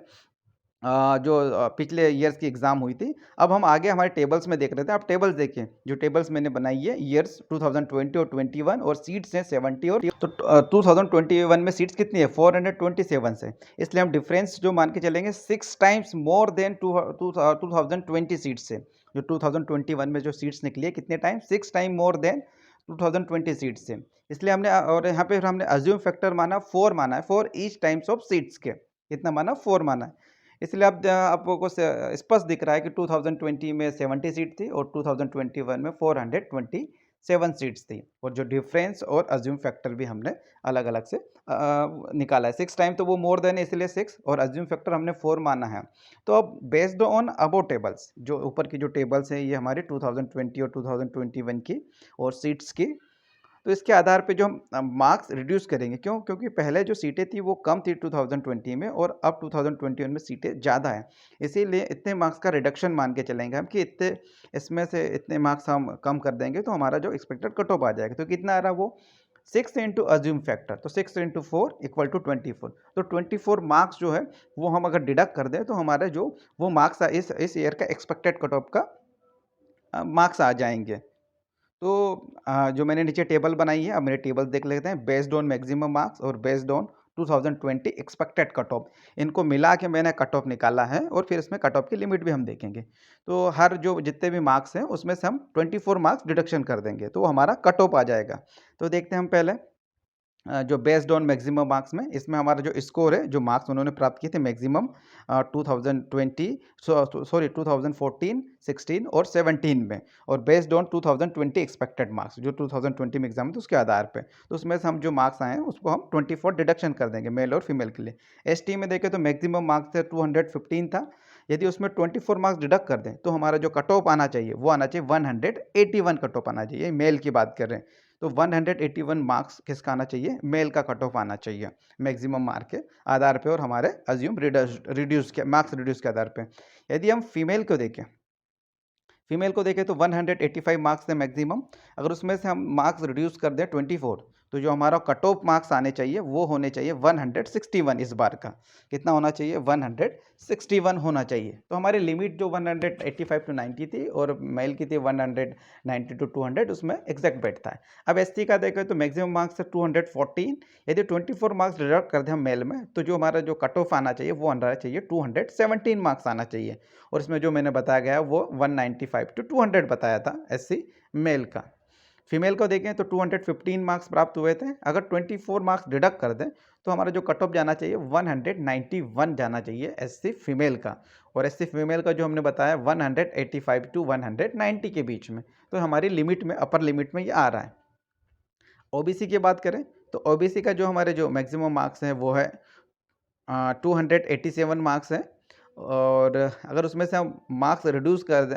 जो पिछले ईयर्स की एग्ज़ाम हुई थी। अब हम आगे हमारे टेबल्स में देख रहे थे। आप टेबल्स देखिए, जो टेबल्स मैंने बनाई है ईयर्स 2020 और 21, और सीट्स हैं 70 और तो 2021 में सीट्स कितनी है 427 है, इसलिए हम डिफरेंस जो मान के चलेंगे 6 टाइम्स मोर देन 2020 सीट्स से। जो 2021 में जो सीट्स निकली है कितने time, 6 time more than 2020 seats से, इसलिए हमने और यहाँ पे हमने अज्यूम फैक्टर माना 4 माना है for each times of seats के, कितना माना 4 माना है। इसलिए अब आपको स्पष्ट दिख रहा है कि 2020 में 70 सीट थी और 2021 में 427 सीट्स थी, और जो डिफरेंस और अज्यूम फैक्टर भी हमने अलग अलग से निकाला है। 6 टाइम तो वो मोर देन है इसलिए 6, और अज्यूम फैक्टर हमने 4 माना है। तो अब बेस्ड ऑन अबो टेबल्स, जो ऊपर की जो टेबल्स हैं ये हमारे 2020 और 2021 की और सीट्स की, तो इसके आधार पे जो हम मार्क्स रिड्यूस करेंगे, क्यों, क्योंकि पहले जो सीटें थी वो कम थी 2020 में, और अब 2021 में सीटें ज़्यादा हैं, इसीलिए इतने मार्क्स का रिडक्शन मान के चलेंगे हम कि इतने इसमें से इतने मार्क्स हम कम कर देंगे तो हमारा जो एक्सपेक्टेड कट ऑफ आ जाएगा। तो कितना आ रहा है वो 6 इंटू अज्यूम फैक्टर, तो 6 इंटू 4 इक्वल टू 24, तो 24 मार्क्स जो है वो हम अगर डिडक्ट कर दें तो हमारे जो वो मार्क्स इस ईयर का एक्सपेक्टेड कट ऑफ का मार्क्स आ जाएंगे। तो जो मैंने नीचे टेबल बनाई है, अब मेरे टेबल देख लेते हैं बेस्ड ऑन मैक्सिमम मार्क्स और based on 2020 expected cut of, इनको मिला के मैंने कट ऑफ निकाला है और फिर इसमें कट ऑफ की लिमिट भी हम देखेंगे। तो हर जो जितने भी मार्क्स हैं उसमें से हम 24 मार्क्स डिडक्शन कर देंगे तो हमारा कट ऑफ आ जाएगा। तो देखते हैं हम पहले जो बेस्ड ऑन मैक्सिमम मार्क्स में, इसमें हमारा जो स्कोर है, जो मार्क्स उन्होंने प्राप्त किए थे मैक्सिमम 2020 सॉरी 2014, 16 और 17 में, और बेस्ड ऑन 2020 एक्सपेक्टेड मार्क्स जो 2020 में एग्जाम थे उसके आधार पे, तो उसमें से हम जो मार्क्स आए हैं उसको हम 24 डिडक्शन कर देंगे मेल और फीमेल के लिए। एसटी में देखें तो मैक्सिमम मार्क्स थे 215 था, यदि उसमें 24 मार्क्स डिडक्ट कर दें तो हमारा जो कट ऑफ आना चाहिए वो आना चाहिए 181 कट ऑफ आना चाहिए, मेल की बात कर रहे हैं। तो 181 मार्क्स किसका आना चाहिए, मेल का कट ऑफ आना चाहिए मैक्सिमम मार्क के आधार पे और हमारे अज्यूम रिड्यूस के मार्क्स रिड्यूस के आधार पे। यदि हम फीमेल को देखें तो 185 मार्क्स थे मैक्सिमम, अगर उसमें से हम मार्क्स रिड्यूस कर दें 24 तो जो हमारा कट ऑफ मार्क्स आने चाहिए वो होने चाहिए 161। इस बार का कितना होना चाहिए, 161 होना चाहिए। तो हमारी लिमिट जो 185 टू 90 थी और मेल की थी 190 टू 200, उसमें एग्जैक्ट बैठता है। अब एसटी का देखें तो मैक्सिमम मार्क्स है 214, यदि 24 मार्क्स डिडक्ट कर दें हम मेल में तो जो हमारा जो कट ऑफ आना चाहिए वो आना चाहिए 217 मार्क्स आना चाहिए, और इसमें जो मैंने बताया गया वो 195 टू 200 बताया था एससी मेल का। फीमेल को देखें तो 215 मार्क्स प्राप्त हुए थे, अगर 24 मार्क्स डिडक्ट कर दें तो हमारा जो कट ऑफ जाना चाहिए 191 जाना चाहिए एससी फीमेल का, और एससी फीमेल का जो हमने बताया 185 टू 190 के बीच में, तो हमारी लिमिट में, अपर लिमिट में ये आ रहा है। ओबीसी की बात करें तो ओबीसी का जो हमारे जो मैक्सिमम मार्क्स हैं वो है 287 मार्क्स हैं, और अगर उसमें से हम मार्क्स रिड्यूस कर दें,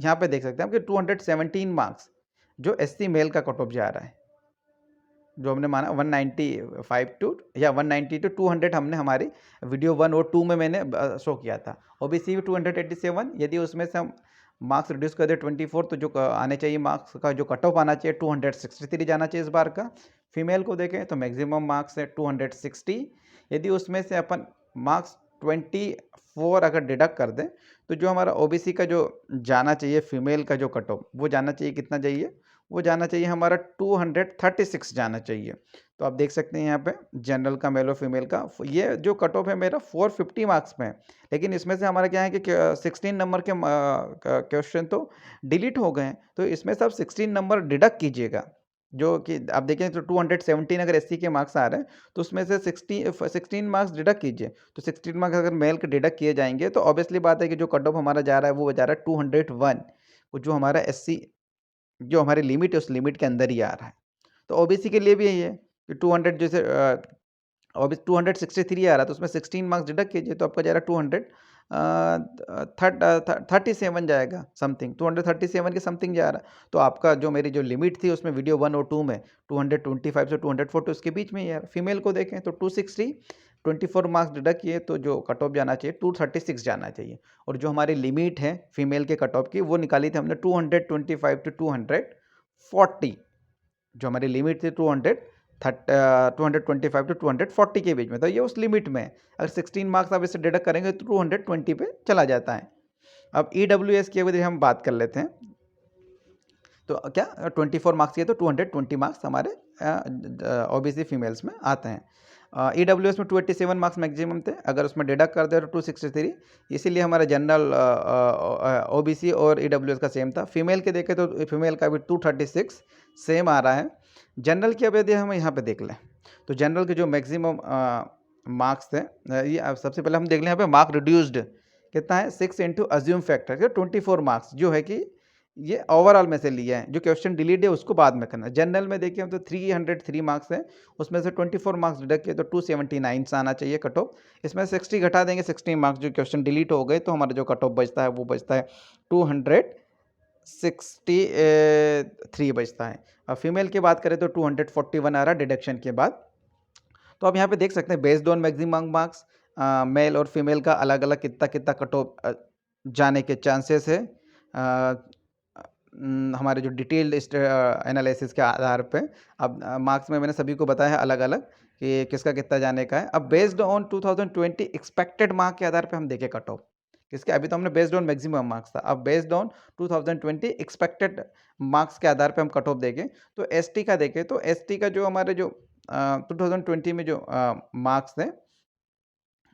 यहाँ पे देख सकते हैं हम कि 217 मार्क्स जो एससी मेल का कट ऑफ जा रहा है, जो हमने माना 195 टू या 190 टू 200 हमने हमारी वीडियो 1 और 2 में मैंने शो किया था। ओबीसी 287, यदि उसमें से हम मार्क्स रिड्यूस कर दे 24 तो जो आने चाहिए मार्क्स का जो कट ऑफ आना चाहिए 263 जाना चाहिए इस बार का। फीमेल को देखें तो मैक्सिमम मार्क्स है 260, यदि उसमें से अपन मार्क्स 24 अगर डिडक्ट कर दें तो जो हमारा ओबीसी का जो जाना चाहिए फीमेल का जो कट ऑफ वो जाना चाहिए, कितना चाहिए, वो जाना चाहिए हमारा 236 जाना चाहिए। तो आप देख सकते हैं यहाँ पे जनरल का मेल और फीमेल का ये जो कट ऑफ है मेरा 450 मार्क्स में है, लेकिन इसमें से हमारा क्या है कि 16 नंबर के क्वेश्चन तो डिलीट हो गए हैं, तो इसमें से आप 16 नंबर डिडक्ट कीजिएगा, जो कि आप देखें तो 217 अगर एससी के मार्क्स आ रहे हैं तो उसमें से 16 मार्क्स डिडक्ट कीजिए, तो 16 मार्क्स अगर मेल के डिडक्ट किए जाएंगे तो ऑब्वियसली बात है कि जो कट ऑफ हमारा जा रहा है वो जा रहा है 201, जो हमारा एससी जो हमारी लिमिट है उस लिमिट के अंदर ही आ रहा है। तो ओबीसी के लिए भी यही है कि 200 जैसे ओबीसी 263 आ रहा है तो उसमें 16 मार्क्स डिडक्ट कीजिए तो आपका जाएगा 237 जाएगा समथिंग, 237 के समथिंग जा रहा है। तो आपका जो मेरी जो लिमिट थी उसमें वीडियो 1 और 2 में 225 से 240 उसके बीच में ही यार। फीमेल को देखें तो 260, 24 मार्क्स डिडक्ट किए तो जो कट ऑफ जाना चाहिए 236 जाना चाहिए, और जो हमारी लिमिट है फीमेल के कट ऑफ की वो निकाली थी हमने 225 टू 240, जो हमारी लिमिट थी 225 टू 240 के बीच में, तो ये उस लिमिट में है। अगर 16 मार्क्स आप इससे डिडक्ट करेंगे तो 220 पे चला जाता है। अब ईडब्ल्यूएस की अगर हम बात कर लेते हैं तो क्या 24 मार्क्स किए तो 220 मार्क्स हमारे ओबीसी फीमेल्स में आते हैं। ईडब्ल्यूएस में 287 मार्क्स मैक्सिमम थे, अगर उसमें डिडक्ट कर दे तो 263, इसीलिए हमारा जनरल ओबीसी और ईडब्ल्यूएस का सेम था। फीमेल के देखें तो फीमेल का भी 236 सेम आ रहा है। जनरल की अब यदि हम यहाँ पे देख लें तो जनरल के जो मैक्सिमम मार्क्स थे, ये सबसे पहले हम देख लें यहाँ पे मार्क रिड्यूस्ड कितना है 6 इंटू अज्यूम फैक्टर 24 मार्क्स, जो है कि ये ओवरऑल में से लिया है, जो क्वेश्चन डिलीट है उसको बाद में करना। जनरल में देखिए हम तो 303 मार्क्स है, उसमें से 24 मार्क्स डिडक्ट किए तो 279 आना चाहिए कट ऑफ, इसमें 60 घटा देंगे 16 मार्क्स जो क्वेश्चन डिलीट हो गए तो हमारा जो कट ऑफ बचता है वो बचता है 263 बचता है। अब फीमेल की बात करें तो 241 आ रहा है डिडक्शन के बाद। तो आप यहाँ पे देख सकते हैं based on maximum marks male और फीमेल का अलग अलग कितना कितना कट ऑफ जाने के चांसेस है हमारे जो डिटेल्ड एनालिसिस के आधार पे। अब मार्क्स में मैंने सभी को बताया है अलग अलग कि किसका कितना जाने का है। अब बेस्ड ऑन 2020 एक्सपेक्टेड मार्क के आधार पे हम देखें कट ऑफ किसके, अभी तो हमने बेस्ड ऑन मैक्सिमम मार्क्स था, अब बेस्ड ऑन 2020 एक्सपेक्टेड मार्क्स के आधार पे हम कट ऑफ देखें तो एसटी का देखें तो एसटी का जो हमारे जो 2020 में जो मार्क्स थे,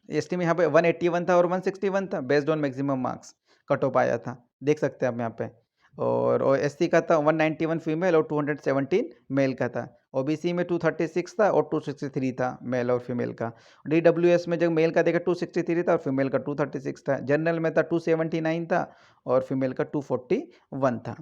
एसटी में यहाँ पे 181 था और 161 था, based on maximum marks cut off आया था, देख सकते हैं आप यहाँ पे। और एससी का था 191 फीमेल और 217 मेल का था। ओबीसी में 236 था और 263 था मेल और फीमेल का। डीडब्ल्यूएस में जब मेल का देखा 263 था और फीमेल का 236 था। जनरल में था 279 था और फीमेल का 241 था।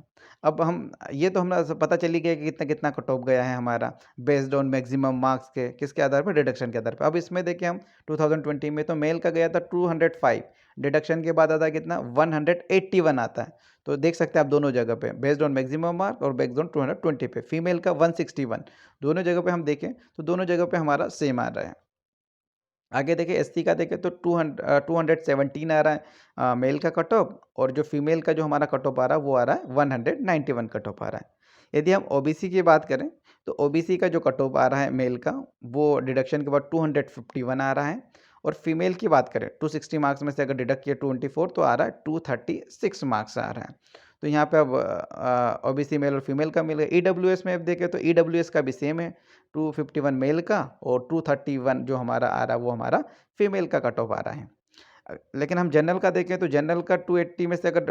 अब हम ये तो हमें पता चली गया कि कितना कितना कट ऑफ गया है हमारा बेस्ड ऑन मैक्सिमम मार्क्स के किसके आधार पर, डिडक्शन के आधार पर। अब इसमें देखिए हम 2020 में तो मेल का गया था 205, डिडक्शन के बाद आता है कितना 181 आता है। तो देख सकते हैं आप दोनों जगह पे बेस्ड ऑन मैक्सिमम मार्क और बेस्ड ऑन 220 पे। फीमेल का 161, दोनों जगह पे हम देखें तो दोनों जगह पे हमारा सेम आ रहा है। आगे देखें एससी का देखें तो 217 आ रहा है मेल का कट ऑफ, और जो फीमेल का जो हमारा कट ऑफ आ रहा है वो आ रहा है 191 कट ऑफ आ रहा है। यदि हम ओबीसी की बात करें तो ओबीसी का जो कट ऑफ आ रहा है मेल का वो डिडक्शन के बाद 251 आ रहा है, और फीमेल की बात करें 260 मार्क्स में से अगर डिडक्ट किया 24 तो आ रहा है 236 मार्क्स आ रहा है। तो यहाँ पे अब ओबीसी मेल और फीमेल का मिल गया। ईडब्ल्यूएस में अब देखें तो ईडब्ल्यूएस का भी सेम है, 251 मेल का और 231 जो हमारा आ रहा है वो हमारा फीमेल का कट ऑफ आ रहा है। लेकिन हम जनरल का देखें तो जनरल का 280 में से अगर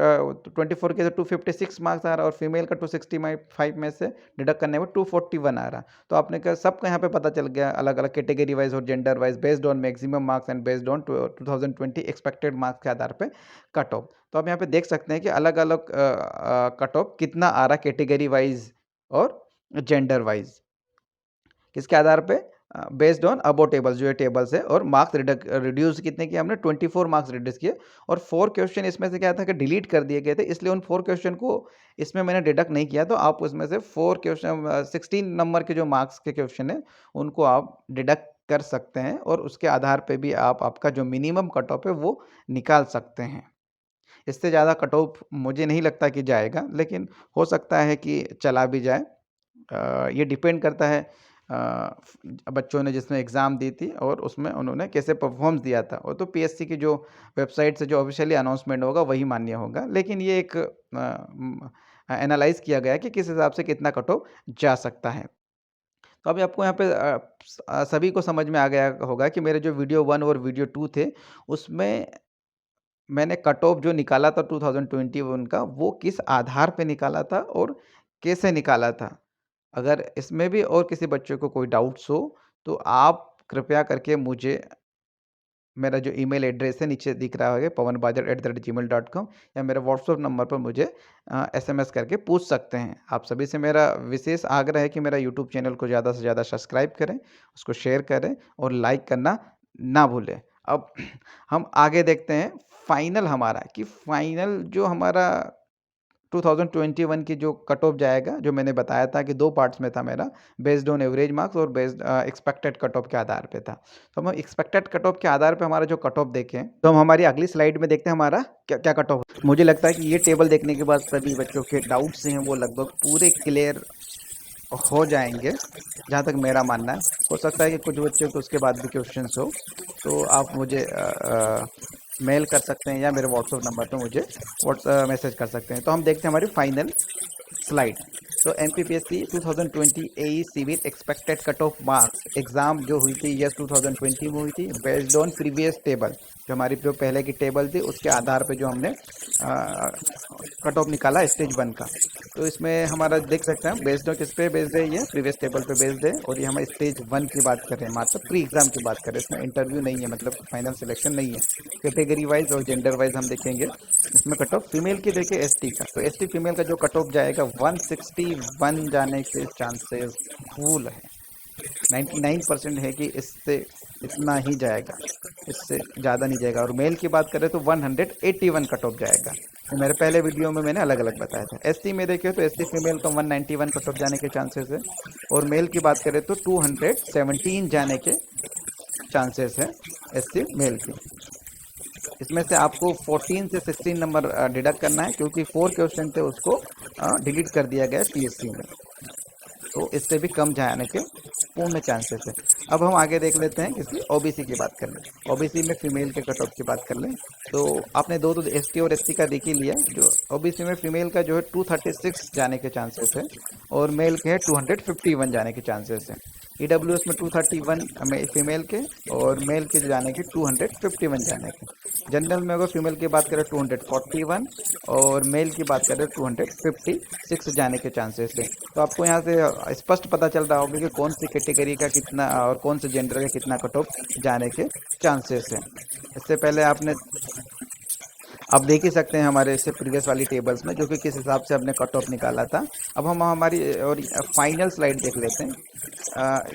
24 के से 256 मार्क्स आ रहा है और फीमेल का 265 में से डिडक्ट करने में 241 आ रहा है। तो आपने कहा सबका यहाँ पे पता चल गया अलग अलग कैटेगरी वाइज और gender wise based on maximum marks and based on 2020 expected marks के आधार पे कट ऑफ। तो आप यहाँ पे देख सकते हैं कि अलग अलग कट ऑफ कितना आ रहा है कैटेगरी वाइज और जेंडर वाइज, किसके आधार पे, बेस्ड ऑन अबो टेबल्स, जो ये टेबल्स है। और मार्क्स रिड्यूस कितने किए हमने, 24 मार्क्स रिड्यूस किए, और 4 क्वेश्चन इसमें से क्या था कि डिलीट कर दिए गए थे, इसलिए उन 4 क्वेश्चन को इसमें मैंने डिडक्ट नहीं किया। तो आप उसमें से 4 क्वेश्चन 16 नंबर के जो मार्क्स के क्वेश्चन है उनको आप डिडक्ट कर सकते हैं, और उसके आधार पे भी आप आपका जो मिनिमम कट ऑफ है वो निकाल सकते हैं। इससे ज़्यादा कट ऑफ मुझे नहीं लगता कि जाएगा, लेकिन हो सकता है कि चला भी जाए। ये डिपेंड करता है बच्चों ने जिसमें एग्ज़ाम दी थी और उसमें उन्होंने कैसे परफॉर्म्स दिया था। वो तो पीएससी की जो वेबसाइट से जो ऑफिशियली अनाउंसमेंट होगा वही मान्य होगा, लेकिन ये एक एनालाइज़ किया गया है कि किस हिसाब से कितना कट ऑफ जा सकता है। तो अभी आपको यहाँ पे सभी को समझ में आ गया होगा कि मेरे जो वीडियो 1 और वीडियो 2 थे उसमें मैंने कट ऑफ जो निकाला था 2021 का वो किस आधार पे निकाला था और कैसे निकाला था। अगर इसमें भी और किसी बच्चे को कोई डाउट्स हो तो आप कृपया करके मुझे, मेरा जो ईमेल एड्रेस है नीचे दिख रहा है pawanbajar@gmail.com, या मेरे व्हाट्सएप नंबर पर मुझे एसएमएस करके पूछ सकते हैं। आप सभी से मेरा विशेष आग्रह है कि मेरा यूट्यूब चैनल को ज़्यादा से ज़्यादा सब्सक्राइब करें, उसको शेयर करें और लाइक करना ना भूलें। अब हम आगे देखते हैं फाइनल हमारा, कि फाइनल जो हमारा 2021 की जो कट ऑफ जाएगा, जो मैंने बताया था कि 2 पार्ट्स में था मेरा, बेस्ड ऑन एवरेज मार्क्स और बेस्ड एक्सपेक्टेड कट ऑफ के आधार पे था। तो हम एक्सपेक्टेड कट ऑफ के आधार पे हमारा जो कट ऑफ देखें तो हम हमारी अगली स्लाइड में देखते हैं हमारा क्या क्या कट ऑफ। मुझे लगता है कि ये टेबल देखने के बाद सभी बच्चों के डाउट्स हैं वो लगभग पूरे क्लियर हो जाएंगे, जहाँ तक मेरा मानना है। हो सकता है कि कुछ बच्चों को उसके बाद भी क्वेश्चंस हो, तो आप मुझे मेल कर सकते हैं या मेरे व्हाट्सएप नंबर पे मुझे मैसेज कर सकते हैं। तो हम देखते हैं हमारी फाइनल स्लाइड। तो MPPSC 2020 AE civil expected cut off marks exam जो हुई थी यस 2020 में हुई थी, बेस्ड ऑन प्रीवियस टेबल, जो हमारी जो पहले की टेबल थी उसके आधार पे जो हमने कट ऑफ निकाला स्टेज 1 का। तो इसमें हमारा देख सकते हैं बेस्ड ऑन किस पे बेस्ड है, ये प्रीवियस टेबल पे बेस्ड है, और ये हम स्टेज 1 की बात कर रहे हैं, मात्र प्री एग्जाम की बात कर रहे हैं। इसमें इंटरव्यू नहीं है, मतलब फाइनल सिलेक्शन नहीं है। कैटेगरी वाइज और जेंडर वाइज हम देखेंगे। इसमें कट ऑफ फीमेल की देखिए एसटी का, तो एसटी फीमेल का जो कट ऑफ जाएगा 161 जाने के चांसेस फुल है, 99% है कि इससे इतना ही जाएगा, इससे ज़्यादा नहीं जाएगा। और मेल की बात करें तो 181 कट ऑफ जाएगा। तो मेरे पहले वीडियो में मैंने अलग अलग बताया था। एसटी में देखें तो एसटी फीमेल का 191 कट ऑफ जाने के चांसेस है, और मेल की बात करें तो 217 जाने के चांसेस है एसटी मेल की। इसमें से आपको 14 से 16 नंबर डिडक्ट करना है, क्योंकि 4 क्वेश्चन थे उसको डिलीट कर दिया गया पीएससी में, तो इससे भी कम जाने के पूर्ण चांसेस है। अब हम आगे देख लेते हैं किसकी, ओबीसी की बात कर लें। ओबीसी में फीमेल के कट ऑफ की बात कर लें तो आपने दो तो एसटी और एससी का देख ही लिया। जो ओबीसी में फीमेल का जो है 236 जाने के चांसेस है, और मेल के है 251 जाने के चांसेस है। EWS में 231 फीमेल के और मेल के जाने के 251 जाने के। जनरल में अगर फीमेल की बात करें 241 और मेल की बात करें 256 जाने के चांसेस है। तो आपको यहाँ से स्पष्ट पता चल रहा होगा कि कौन सी कैटेगरी का कितना और कौन से जेंडर का कितना कट ऑफ जाने के चांसेस है। इससे पहले आप देख ही सकते हैं हमारे इससे प्रीवियस वाली टेबल्स में जो कि किस हिसाब से हमने कट ऑफ निकाला था। अब हम हमारी और फाइनल स्लाइड देख लेते हैं,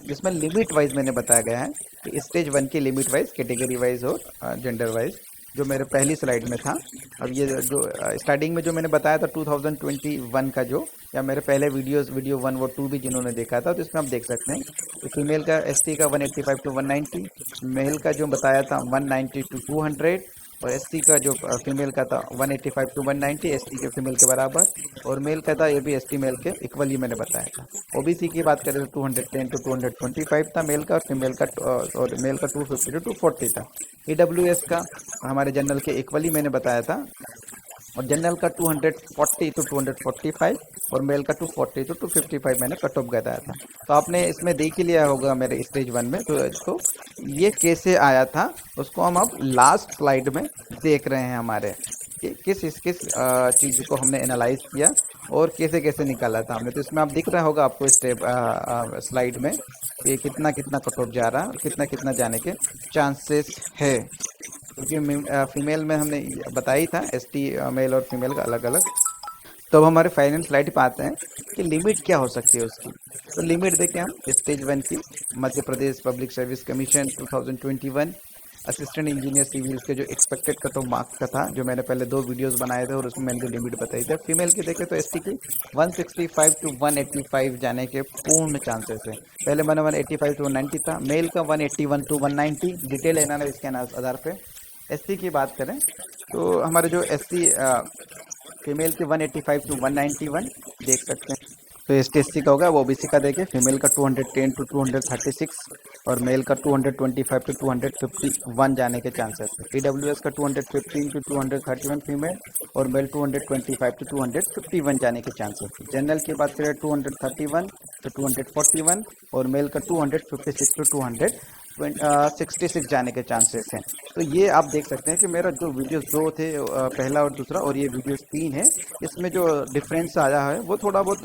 जिसमें लिमिट वाइज मैंने बताया गया है कि स्टेज 1 की लिमिट वाइज, कैटेगरी वाइज और जेंडर वाइज, जो मेरे पहली स्लाइड में था। अब ये जो स्टार्टिंग में जो मैंने बताया था 2021 का जो, या मेरे पहले वीडियो 1 और 2 भी जिन्होंने देखा था, तो इसमें आप देख सकते हैं कि फीमेल का ST का 185 टू 190, मेल का जो बताया था 190 टू 200 और ST का जो फीमेल का था 185 टू 190 ST के फीमेल के बराबर, और मेल का था ये भी ST मेल के इक्वली मैंने बताया था। OBC की बात करें तो 210 टू 225 था मेल का, और फीमेल का और मेल का 250 टू 240 था। EWS का हमारे जनरल के इक्वली मैंने बताया था, और जनरल का 240 टू 245 और मेल का 240 टू 255 मैंने कट ऑफ बताया था। तो आपने इसमें देख ही लिया होगा मेरे स्टेज 1 में। तो ये कैसे आया था उसको हम अब लास्ट स्लाइड में देख रहे हैं हमारे, कि किस चीज़ को हमने एनालाइज किया और कैसे कैसे निकाला था हमने। तो इसमें आप दिख रहा होगा आपको स्लाइड में कि कितना कितना कट ऑफ जा रहा है और कितना कितना जाने के चांसेस है, क्योंकि फीमेल में हमने बताया था ST मेल और फीमेल का अलग अलग। तो अब हमारे फाइनल स्लाइड पे आते हैं कि लिमिट क्या हो सकती है उसकी। तो लिमिट देखें हम स्टेज 1 की, Madhya Pradesh public service commission 2021 assistant engineer civil के जो एक्सपेक्टेड कट ऑफ मार्क्स का था, जो मैंने पहले 2 वीडियोस बनाए थे और उसमें मैंने लिमिट बताई थी। फीमेल की देखें तो ST की 165 टू 185 जाने के पूर्ण चांसेस है। पहले मैंने 185 टू 190 था, मेल का 181 टू 190, डिटेल एनालिसिस के आधार पे। SC की बात करें तो हमारे जो SC फीमेल की 185 टू 191 देख सकते हैं। तो ST का होगा वो OBC का देखें, फीमेल का 210 टू 236 और मेल का 225 टू 251 जाने के चांसेस है। EWS का 215 टू 231 फीमेल और मेल 225 टू 251 जाने के चांसेस है। जनरल की बात करें 231 टू 241 और मेल का 256 टू 266 जाने के चांसेस हैं। तो ये आप देख सकते हैं कि मेरा जो वीडियोस 2 थे, पहला और दूसरा, और ये वीडियोस 3 है, इसमें जो डिफरेंस आया है वो थोड़ा बहुत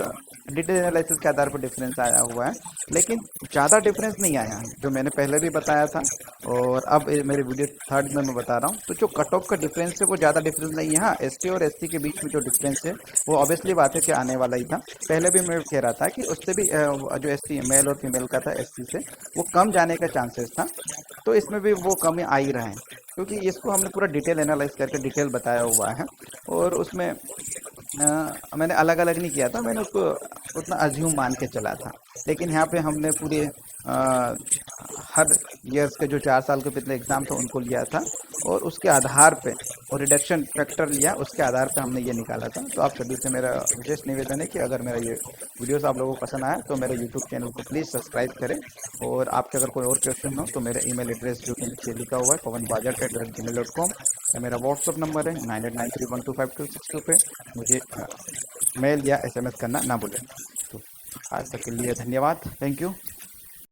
डिटेल एनालिसिस के आधार पर डिफरेंस आया हुआ है, लेकिन ज़्यादा डिफरेंस नहीं आया है, जो मैंने पहले भी बताया था और अब मेरे वीडियो 3rd में मैं बता रहा हूँ। तो जो कट ऑफ का डिफरेंस है वो ज़्यादा डिफरेंस नहीं है। हाँ, ST और SC के बीच में जो डिफरेंस है वो ऑब्वियसली बात है कि आने वाला ही था। पहले भी मैं कह रहा था कि उससे भी जो SC मेल और फीमेल का था SC से, वो कम जाने का चांसेस था। तो इसमें भी वो कम आ ही रहे हैं, क्योंकि इसको हमने पूरा डिटेल एनालाइज करके डिटेल बताया हुआ है, और उसमें मैंने अलग अलग नहीं किया था, मैंने उसको उतना अज्यूम मान के चला था। लेकिन यहाँ पे हमने पूरे हर ईयर्स के जो 4 साल के पिछले एग्ज़ाम था उनको लिया था, और उसके आधार पे और रिडक्शन फैक्टर लिया, उसके आधार पे हमने ये निकाला था। तो आप सभी से मेरा विशेष निवेदन है कि अगर मेरा ये वीडियोस आप लोगों को पसंद आया तो मेरे यूट्यूब चैनल को प्लीज़ सब्सक्राइब करें, और आपके अगर कोई और क्वेश्चन हो तो मेरा ईमेल एड्रेस जो कि नीचे लिखा हुआ है pawanbajat@gmail.com, या मेरा व्हाट्सअप नंबर है 9893125262 पे मुझे मेल या SMS करना ना भूलें। तो आज तक के लिए धन्यवाद, थैंक यू।